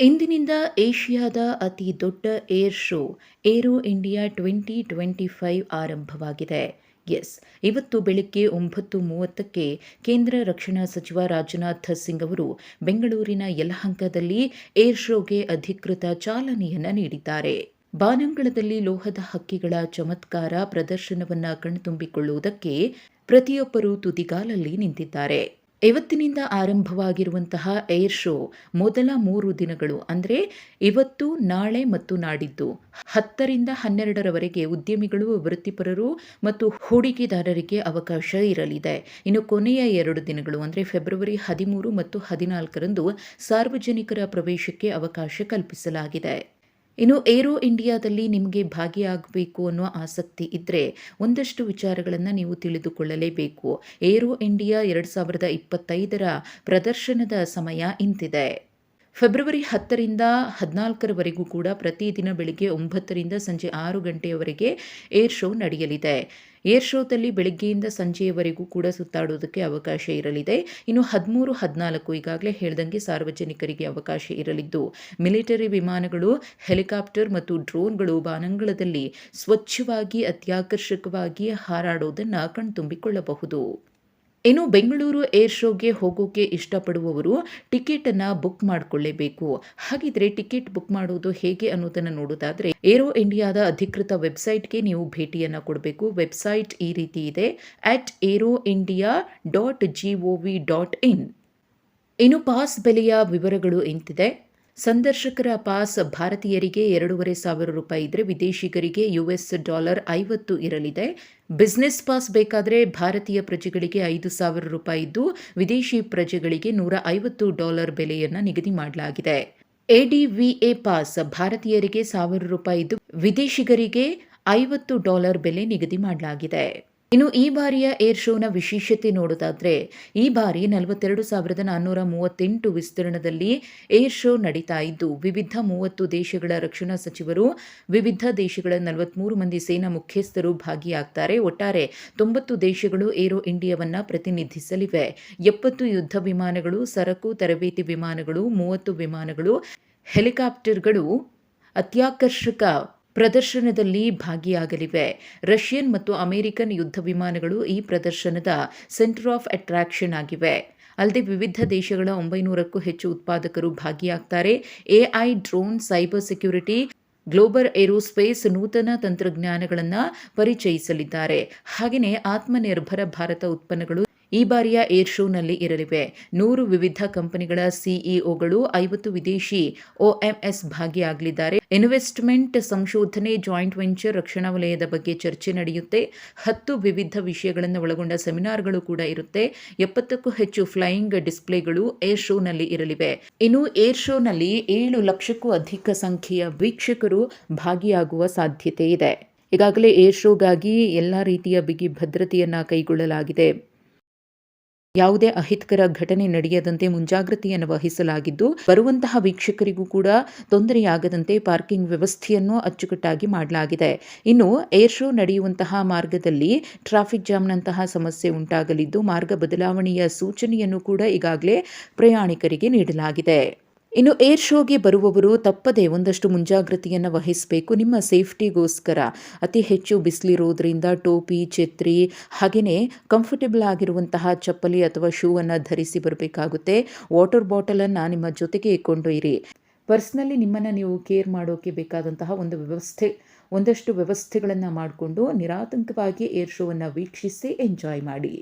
ಇಂದಿನಿಂದ ಏಷ್ಯಾದ ಅತಿ ದೊಡ್ಡ ಏರ್ ಶೋ ಏರೋ ಇಂಡಿಯಾ 2025 ಆರಂಭವಾಗಿದೆ. ಇವತ್ತು ಬೆಳಗ್ಗೆ 9:30ಕ್ಕೆ ಕೇಂದ್ರ ರಕ್ಷಣಾ ಸಚಿವ ರಾಜನಾಥ್ ಸಿಂಗ್ ಅವರು ಬೆಂಗಳೂರಿನ ಯಲಹಂಕದಲ್ಲಿ ಏರ್ ಶೋಗೆ ಅಧಿಕೃತ ಚಾಲನೆಯನ್ನ ನೀಡಿದ್ದಾರೆ. ಬಾನಂಗಳದಲ್ಲಿ ಲೋಹದ ಹಕ್ಕಿಗಳ ಚಮತ್ಕಾರ ಪ್ರದರ್ಶನವನ್ನ ಕಣ್ತುಂಬಿಕೊಳ್ಳುವುದಕ್ಕೆ ಪ್ರತಿಯೊಬ್ಬರೂ ತುದಿಗಾಲಲ್ಲಿ ನಿಂತಿದ್ದಾರೆ. ಇವತ್ತಿನಿಂದ ಆರಂಭವಾಗಿರುವಂತಹ ಏರ್ ಶೋ ಮೊದಲ 3 ದಿನಗಳು ಅಂದರೆ ಇವತ್ತು, ನಾಳೆ ಮತ್ತು ನಾಡಿದ್ದು 10ರಿಂದ 12ರವರೆಗೆ ಉದ್ಯಮಿಗಳು, ವೃತ್ತಿಪರರು ಮತ್ತು ಹೂಡಿಕೆದಾರರಿಗೆ ಅವಕಾಶ ಇರಲಿದೆ. ಇನ್ನು ಕೊನೆಯ 2 ದಿನಗಳು ಅಂದರೆ ಫೆಬ್ರವರಿ 13 ಮತ್ತು 14ರಂದು ಸಾರ್ವಜನಿಕರ ಪ್ರವೇಶಕ್ಕೆ ಅವಕಾಶ ಕಲ್ಪಿಸಲಾಗಿದೆ. ಇನ್ನು ಏರೋ ಇಂಡಿಯಾದಲ್ಲಿ ನಿಮಗೆ ಭಾಗಿಯಾಗಬೇಕು ಅನ್ನೋ ಆಸಕ್ತಿ ಇದ್ದರೆ ಒಂದಷ್ಟು ವಿಚಾರಗಳನ್ನು ನೀವು ತಿಳಿದುಕೊಳ್ಳಲೇಬೇಕು. ಏರೋ ಇಂಡಿಯಾ 2025ರ ಪ್ರದರ್ಶನದ ಸಮಯ ಇಂತಿದೆ. ಫೆಬ್ರವರಿ 10ರಿಂದ 14ರವರೆಗೂ ಕೂಡ ಪ್ರತಿದಿನ ಬೆಳಗ್ಗೆ 9ರಿಂದ ಸಂಜೆ 6 ಗಂಟೆಯವರೆಗೆ ಏರ್ ಶೋ ನಡೆಯಲಿದೆ. ಏರ್ ಶೋದಲ್ಲಿ ಬೆಳಗ್ಗೆಯಿಂದ ಸಂಜೆಯವರೆಗೂ ಕೂಡ ಸುತ್ತಾಡೋದಕ್ಕೆ ಅವಕಾಶ ಇರಲಿದೆ. ಇನ್ನು 13, 14 ಈಗಾಗಲೇ ಹೇಳ್ದಂಗೆ ಸಾರ್ವಜನಿಕರಿಗೆ ಅವಕಾಶ ಇರಲಿದ್ದು, ಮಿಲಿಟರಿ ವಿಮಾನಗಳು, ಹೆಲಿಕಾಪ್ಟರ್ ಮತ್ತು ಡ್ರೋನ್ಗಳು ಬಾನಂಗಳದಲ್ಲಿ ಸ್ವಚ್ಛವಾಗಿ ಅತ್ಯಾಕರ್ಷಕವಾಗಿ ಹಾರಾಡೋದನ್ನು ಕಣ್ತುಂಬಿಕೊಳ್ಳಬಹುದು. ಇನ್ನು ಬೆಂಗಳೂರು ಏರ್ ಶೋಗೆ ಹೋಗೋಕೆ ಇಷ್ಟಪಡುವವರು ಟಿಕೆಟನ್ನು ಬುಕ್ ಮಾಡಿಕೊಳ್ಳೇಬೇಕು. ಹಾಗಿದ್ರೆ ಟಿಕೆಟ್ ಬುಕ್ ಮಾಡೋದು ಹೇಗೆ ಅನ್ನೋದನ್ನು ನೋಡೋದಾದ್ರೆ ಏರೋ ಇಂಡಿಯಾದ ಅಧಿಕೃತ ವೆಬ್ಸೈಟ್ಗೆ ನೀವು ಭೇಟಿಯನ್ನು ಕೊಡಬೇಕು. ವೆಬ್ಸೈಟ್ ಈ ರೀತಿ ಇದೆ: @aeroindia.gov.in. ಇನ್ನು ಪಾಸ್ ಬೆಲೆಯ ವಿವರಗಳು ಇಂತಿದೆ. ಸಂದರ್ಶಕರ ಪಾಸ್ ಭಾರತೀಯರಿಗೆ $2,500 ಇದ್ರೆ ವಿದೇಶಿಗರಿಗೆ $50 ಇರಲಿದೆ. ಬಿಸಿನೆಸ್ ಪಾಸ್ ಬೇಕಾದರೆ ಭಾರತೀಯ ಪ್ರಜೆಗಳಿಗೆ $5,000 ಇದ್ದು ವಿದೇಶಿ ಪ್ರಜೆಗಳಿಗೆ $150 ಬೆಲೆಯನ್ನು ನಿಗದಿ ಮಾಡಲಾಗಿದೆ. ADVA ಪಾಸ್ ಭಾರತೀಯರಿಗೆ $1,000 ಇದ್ದು ವಿದೇಶಿಗರಿಗೆ $50 ಬೆಲೆ ನಿಗದಿ ಮಾಡಲಾಗಿದೆ. ಇನ್ನು ಈ ಬಾರಿಯ ಏರ್ ಶೋನ ವಿಶೇಷತೆ ನೋಡೋದಾದ್ರೆ ಈ ಬಾರಿ 42,438 ವಿಸ್ತೀರ್ಣದಲ್ಲಿ ಏರ್ ಶೋ ನಡೀತಾ ಇದ್ದು ವಿವಿಧ 30 ದೇಶಗಳ ರಕ್ಷಣಾ ಸಚಿವರು, ವಿವಿಧ ದೇಶಗಳ 43 ಮಂದಿ ಸೇನಾ ಮುಖ್ಯಸ್ಥರು ಭಾಗಿಯಾಗ್ತಾರೆ. ಒಟ್ಟಾರೆ 90 ದೇಶಗಳು ಏರೋ ಇಂಡಿಯಾವನ್ನ ಪ್ರತಿನಿಧಿಸಲಿವೆ. 70 ಯುದ್ಧ ವಿಮಾನಗಳು, ಸರಕು ತರಬೇತಿ ವಿಮಾನಗಳು, 30 ವಿಮಾನಗಳು, ಹೆಲಿಕಾಪ್ಟರ್ಗಳು ಅತ್ಯಾಕರ್ಷಕ ಪ್ರದರ್ಶನದಲ್ಲಿ ಭಾಗಿಯಾಗಲಿವೆ. ರಷ್ಯನ್ ಮತ್ತು ಅಮೆರಿಕನ್ ಯುದ್ಧ ವಿಮಾನಗಳು ಈ ಪ್ರದರ್ಶನದ ಸೆಂಟರ್ ಆಫ್ ಅಟ್ರಾಕ್ಷನ್ ಆಗಿವೆ. ಅಲ್ಲದೆ ವಿವಿಧ ದೇಶಗಳ 900ಕ್ಕೂ ಹೆಚ್ಚು ಉತ್ಪಾದಕರು ಭಾಗಿಯಾಗ್ತಾರೆ. AI, drone, cyber security, global aerospace ನೂತನ ತಂತ್ರಜ್ಞಾನಗಳನ್ನು ಪರಿಚಯಿಸಲಿದ್ದಾರೆ. ಹಾಗೆಯೇ ಆತ್ಮನಿರ್ಭರ ಭಾರತ ಉತ್ಪನ್ನಗಳು ಈ ಬಾರಿಯ ಏರ್ ಶೋನಲ್ಲಿ ಇರಲಿವೆ. 100 ವಿವಿಧ ಕಂಪನಿಗಳ ಸಿಇಒಗಳು, 50 ವಿದೇಶಿ OMS ಭಾಗಿಯಾಗಲಿದ್ದಾರೆ. ಇನ್ವೆಸ್ಟ್ಮೆಂಟ್, ಸಂಶೋಧನೆ, ಜಾಯಿಂಟ್ ವೆಂಚರ್, ರಕ್ಷಣಾ ವಲಯದ ಬಗ್ಗೆ ಚರ್ಚೆ ನಡೆಯುತ್ತೆ. 10 ವಿವಿಧ ವಿಷಯಗಳನ್ನು ಒಳಗೊಂಡ ಸೆಮಿನಾರ್ಗಳು ಕೂಡ ಇರುತ್ತೆ. 70ಕ್ಕೂ ಹೆಚ್ಚು ಫ್ಲೈಯಿಂಗ್ ಡಿಸ್ಪ್ಲೇಗಳು ಏರ್ ಶೋನಲ್ಲಿ ಇರಲಿವೆ. ಇನ್ನು ಏರ್ ಶೋನಲ್ಲಿ 7 ಲಕ್ಷಕ್ಕೂ ಅಧಿಕ ಸಂಖ್ಯೆಯ ವೀಕ್ಷಕರು ಭಾಗಿಯಾಗುವ ಸಾಧ್ಯತೆ ಇದೆ. ಈಗಾಗಲೇ ಏರ್ ಶೋಗಾಗಿ ಎಲ್ಲ ರೀತಿಯ ಬಿಗಿ ಭದ್ರತೆಯನ್ನ ಕೈಗೊಳ್ಳಲಾಗಿದೆ. ಯಾವುದೇ ಅಹಿತಕರ ಘಟನೆ ನಡೆಯದಂತೆ ಮುಂಜಾಗ್ರತೆಯನ್ನು ವಹಿಸಲಾಗಿದ್ದು ಬರುವಂತಹ ವೀಕ್ಷಕರಿಗೂ ಕೂಡ ತೊಂದರೆಯಾಗದಂತೆ ಪಾರ್ಕಿಂಗ್ ವ್ಯವಸ್ಥೆಯನ್ನು ಅಚ್ಚುಕಟ್ಟಾಗಿ ಮಾಡಲಾಗಿದೆ. ಇನ್ನು ಏರ್ ಶೋ ನಡೆಯುವಂತಹ ಮಾರ್ಗದಲ್ಲಿ ಟ್ರಾಫಿಕ್ ಜಾಮ್ನಂತಹ ಸಮಸ್ಯೆ ಉಂಟಾಗಲಿದ್ದು ಮಾರ್ಗ ಬದಲಾವಣೆಯ ಸೂಚನೆಯನ್ನು ಕೂಡ ಈಗಾಗಲೇ ಪ್ರಯಾಣಿಕರಿಗೆ ನೀಡಲಾಗಿದೆ. ಇನ್ನು ಏರ್ ಶೋಗೆ ಬರುವವರು ತಪ್ಪದೆ ಒಂದಷ್ಟು ಮುಂಜಾಗ್ರತೆಯನ್ನು ವಹಿಸಬೇಕು. ನಿಮ್ಮ ಸೇಫ್ಟಿಗೋಸ್ಕರ ಅತಿ ಹೆಚ್ಚು ಬಿಸಿಲಿರೋದ್ರಿಂದ ಟೋಪಿ, ಛತ್ರಿ, ಹಾಗೆಯೇ ಕಂಫರ್ಟಬಲ್ ಆಗಿರುವಂತಹ ಚಪ್ಪಲಿ ಅಥವಾ ಶೂ ಅನ್ನು ಧರಿಸಿ ಬರಬೇಕಾಗುತ್ತೆ. ವಾಟರ್ ಬಾಟಲನ್ನು ನಿಮ್ಮ ಜೊತೆಗೆ ಕೊಂಡೊಯ್ಯಿರಿ. ಪರ್ಸ್ನಲಿ ನಿಮ್ಮನ್ನು ನೀವು ಕೇರ್ ಮಾಡೋಕೆ ಬೇಕಾದಂತಹ ಒಂದಷ್ಟು ವ್ಯವಸ್ಥೆಗಳನ್ನು ಮಾಡಿಕೊಂಡು ನಿರಾತಂಕವಾಗಿ ಏರ್ ಶೋವನ್ನು ವೀಕ್ಷಿಸಿ ಎಂಜಾಯ್ ಮಾಡಿ.